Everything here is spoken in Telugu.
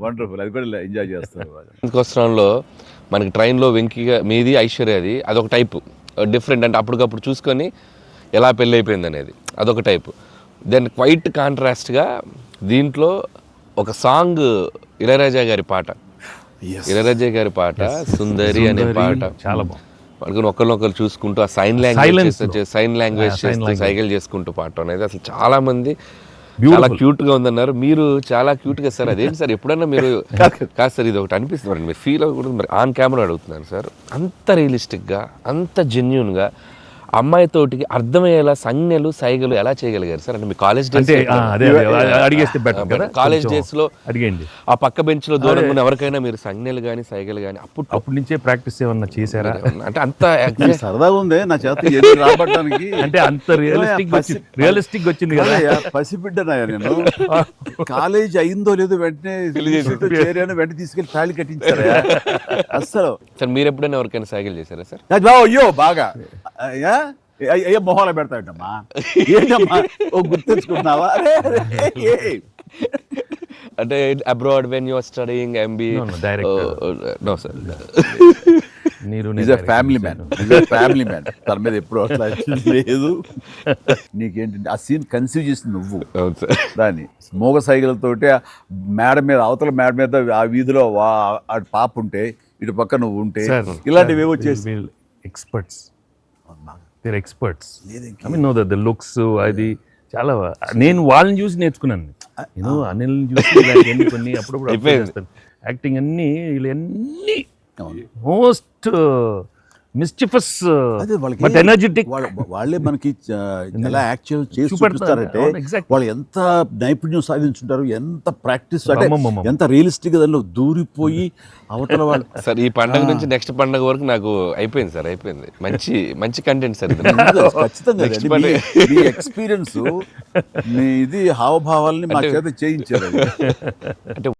వండర్ఫుల్, అది కూడా ఎంజాయ్ చేస్తారు. సంవత్సరంలో మనకి ట్రైన్లో వెంకీగా మీది ఐశ్వర్యది అదొక టైపు డిఫరెంట్, అంటే అప్పటికప్పుడు చూసుకొని ఎలా పెళ్ళి అయిపోయింది అనేది అదొక టైపు. దెన్ క్వైట్ కాంట్రాస్ట్గా దీంట్లో ఒక సాంగ్ ఇళయరాజా గారి పాట, ఇళయరాజా గారి పాట సుందరి అనే పాట చాలా బాగుంది. పడుకుని ఒకరినొకరు చూసుకుంటూ ఆ సైన్ లాంగ్వేజ్ చేస్తూ సైకిల్ చేసుకుంటూ పాట అనేది అసలు చాలా మంది చాలా క్యూట్ గా ఉందన్నారు. మీరు చాలా క్యూట్ గా సార్, అదేంటి సార్ ఎప్పుడన్నా మీరు కాదు సార్ ఇది ఒకటి అనిపిస్తుంది మరి, మీరు ఫీల్ అవ్వకూడదు మరి, ఆన్ కెమెరా అడుగుతున్నాను సార్, అంత రియలిస్టిక్ గా అంత జెన్యూన్ గా అమ్మాయితోటికి అర్థమయ్యేలా సంజ్ఞలు సైగలు ఎలా చేయగలిగారు సార్? అంటే మీ కాలేజ్ డేస్ అడిగేస్తే బెటర్ కదా, కాలేజ్ డేస్ లో అడిగండి. ఆ పక్క బెంచ్ లో దూరంగా ఉన్న ఎవరికైనా మీరు సంజ్ఞలు కానీ సైగలు కానీ అప్పటి నుంచే ప్రాక్టీస్ ఏమన్నా చేశారా? అంటే అంత సరదాగా ఉంది నా చేత రాబట్టడానికి. అంటే అంత రియలిస్టిక్ వచ్చింది కదా. పసిబిడ్డనాయా నేను, కాలేజ్ అయిందో లేదో వెంటనే చేరాను, వెంటనే తీసుకెళ్లి తాళి కట్టించారా అస్సలు. సార్ మీరు ఎప్పుడైనా ఎవరికైనా సైకిల్ చేశారా సార్? అయ్యో బాగా అయ్యో మొహాలు పెడతాడమ్మా, ఏంటమ్మా ఓ గుర్తుంచుకున్నావా? అంటే abroad when you are studying MBA? No sir, family man తన మీద ఎప్పుడు అట్లా లేదు. నీకేంటంటే ఆ సీన్ కన్సీవ్ చేసింది నువ్వు, దాన్ని మోగ సైకిల్తోటి మేడ మీద, అవతల మేడ మీద ఆ వీధిలో అటు పాప ఉంటే ఇటు పక్క నువ్వు ఉంటే ఇలాంటివి ఏవో చేసి experts I mean know the looks అది చాలా. నేను వాళ్ళని చూసి నేర్చుకున్నాను, నేను అనిల్ని చూసి కొన్ని అప్పుడప్పుడు యాక్టింగ్ అన్ని వీళ్ళన్నీ మోస్ట్ మిస్చిఫస్ బట్ ఎనర్జెటిక్. వాళ్ళే మనకి ఎలా యాక్చువల్ చేసి చూపిస్తారంటే వాళ్ళు ఎంత నైపుణ్యం సాధించుంటారు, ఎంత ప్రాక్టీస్, అంటే ఎంత రియలిస్టిక్ దానిలో దూరిపోయి అవతల వాళ్ళు. సార్ ఈ పండుగ నుంచి నెక్స్ట్ పండుగ వరకు నాకు అయిపోయింది సార్, అయిపోయింది. మంచి మంచి కంటెంట్ సార్ ఖచ్చితంగా. మీ ఎక్స్పీరియన్స్, మీ ఇది హావభావాలని మా చేత చేయించారు. అంటే